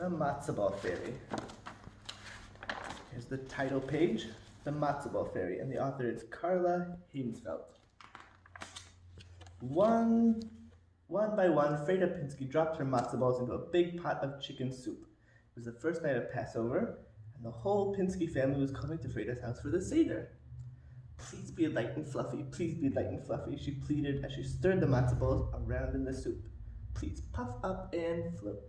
The Matza Ball Fairy. Here's the title page, The Matza Ball Fairy, and the author is Carla Heymsfeld. One by one, Freda Pinsky dropped her matzo balls into a big pot of chicken soup. It was the first night of Passover, and the whole Pinsky family was coming to Freda's house for the Seder. Please be light and fluffy, please be light and fluffy, she pleaded as she stirred the matzo balls around in the soup. Please puff up and float.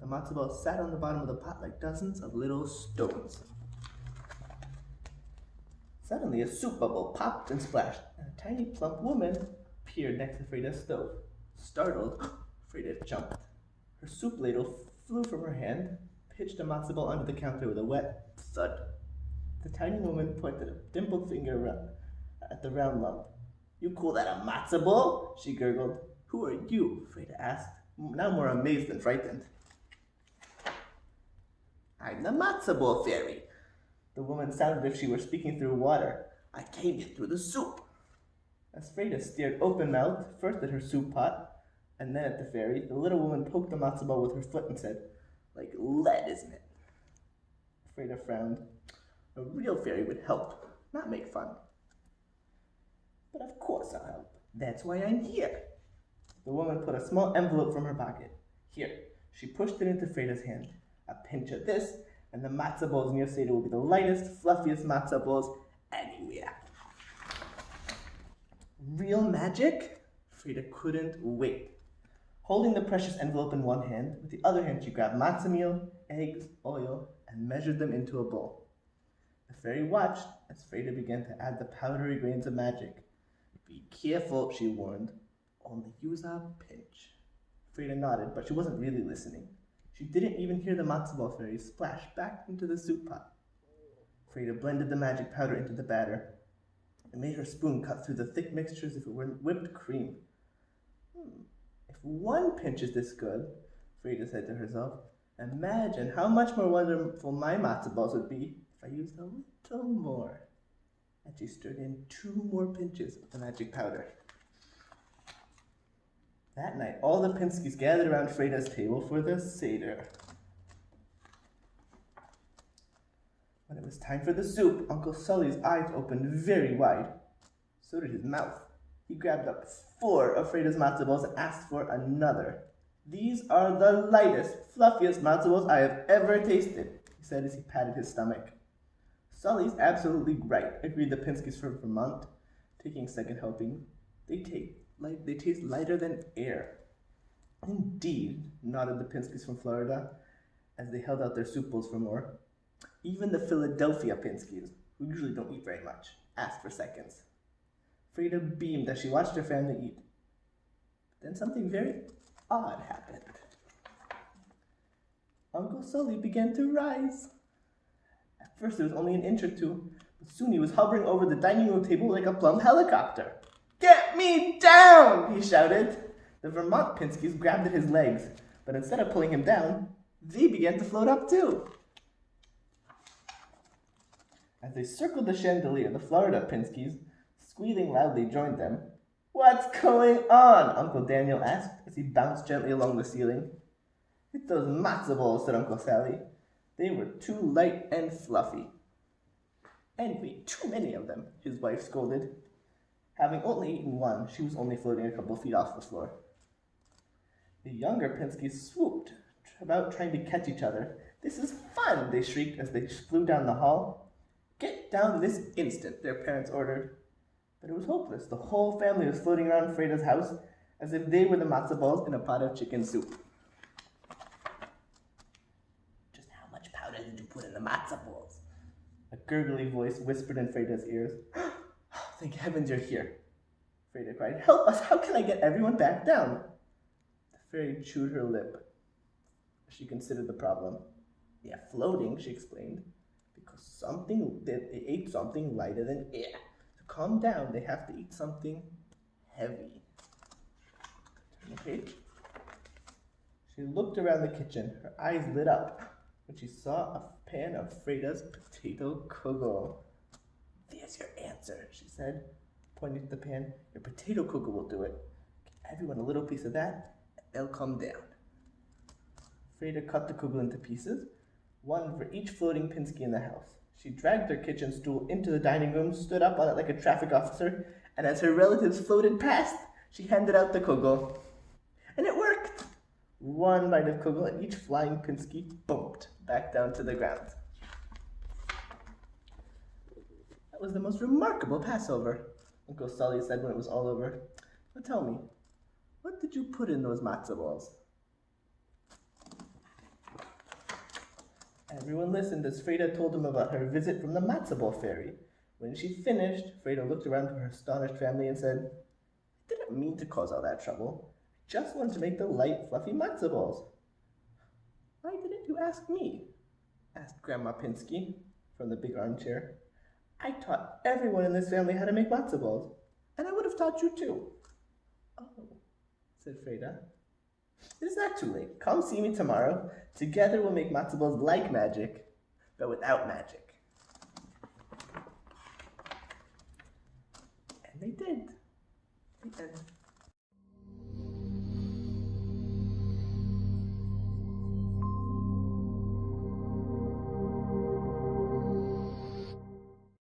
The matzo balls sat on the bottom of the pot like dozens of little stones. Suddenly, a soup bubble popped and splashed, and a tiny plump woman appeared next to Freda's stove. Startled, Freda jumped. Her soup ladle flew from her hand, pitched a matzo ball onto the counter with a wet thud. The tiny woman pointed a dimpled finger at the round lump. "You call that a matzo ball?" she gurgled. "Who are you?" Freda asked, now more amazed than frightened. "I'm the matzo ball fairy." The woman sounded as if she were speaking through water. "I came here through the soup." As Freda stared open-mouthed, first at her soup pot, and then at the fairy, the little woman poked the matzo ball with her foot and said, "Like lead, isn't it?" Freda frowned. A real fairy would help, not make fun. "But of course I'll help. That's why I'm here." The woman put a small envelope from her pocket. "Here." She pushed it into Freda's hand. "A pinch of this, and the matzo balls in your Seder will be the lightest, fluffiest matzo balls anywhere." Real magic? Freda couldn't wait. Holding the precious envelope in one hand, with the other hand she grabbed matzo meal, eggs, oil, and measured them into a bowl. The fairy watched as Freda began to add the powdery grains of magic. "Be careful," she warned. "Only use a pinch." Freda nodded, but she wasn't really listening. She didn't even hear the matzo ball fairy splash back into the soup pot. Freda blended the magic powder into the batter. It made her spoon cut through the thick mixture as if it were whipped cream. If one pinch is this good, Freda said to herself, imagine how much more wonderful my matzo balls would be if I used a little more. And she stirred in 2 more pinches of the magic powder. That night, all the Pinskys gathered around Freda's table for the Seder. When it was time for the soup, Uncle Sully's eyes opened very wide. So did his mouth. He grabbed up 4 of Freda's matzo balls and asked for another. "These are the lightest, fluffiest matzo balls I have ever tasted," he said as he patted his stomach. "Sully's absolutely right," agreed the Pinskys from Vermont, taking a second helping. They taste lighter than air." "Indeed," nodded the Pinskys from Florida, as they held out their soup bowls for more. Even the Philadelphia Pinskys, who usually don't eat very much, asked for seconds. Freda beamed as she watched her family eat. But then something very odd happened. Uncle Sully began to rise. At first it was only an inch or 2, but soon he was hovering over the dining room table like a plumb helicopter. "Get me down!" he shouted. The Vermont Pinskys grabbed at his legs, but instead of pulling him down, they began to float up too. As they circled the chandelier, the Florida Pinskys, squealing loudly, joined them. "What's going on?" Uncle Daniel asked as he bounced gently along the ceiling. "It's those matzo balls," said Uncle Sally. "They were too light and fluffy." "And we ate too many of them," his wife scolded. Having only eaten one, she was only floating a couple feet off the floor. The younger Pinskys swooped about trying to catch each other. "This is fun!" they shrieked as they flew down the hall. "Get down this instant," their parents ordered. But it was hopeless. The whole family was floating around Freda's house as if they were the matzo balls in a pot of chicken soup. "Just how much powder did you put in the matzo balls?" A gurgly voice whispered in Freda's ears. "Thank heavens you're here," Freda cried. "Help us! How can I get everyone back down?" The fairy chewed her lip as she considered the problem. "They are floating," she explained, "because they ate something lighter than air. To calm down, they have to eat something heavy." Turn the page. She looked around the kitchen. Her eyes lit up when she saw a pan of Freda's potato kugel. "There's your answer," she said, pointing to the pan. "Your potato kugel will do it. Give everyone a little piece of that, and they'll come down." Freda cut the kugel into pieces, one for each floating pinsky in the house. She dragged her kitchen stool into the dining room, stood up on it like a traffic officer, and as her relatives floated past, she handed out the kugel. And it worked! One bite of kugel and each flying pinsky bumped back down to the ground. That was the most remarkable Passover, Uncle Sully said when it was all over. Now tell me, what did you put in those matzo balls? Everyone listened as Freda told them about her visit from the matzo ball fairy. When she finished, Freda looked around to her astonished family and said, I didn't mean to cause all that trouble. I just wanted to make the light, fluffy matzo balls. Why didn't you ask me? Asked Grandma Pinsky from the big armchair. I taught everyone in this family how to make matzo balls, and I would have taught you too. Oh, said Freda. It is not too late. Come see me tomorrow. Together we'll make matzo balls like magic, but without magic. And they did. The end.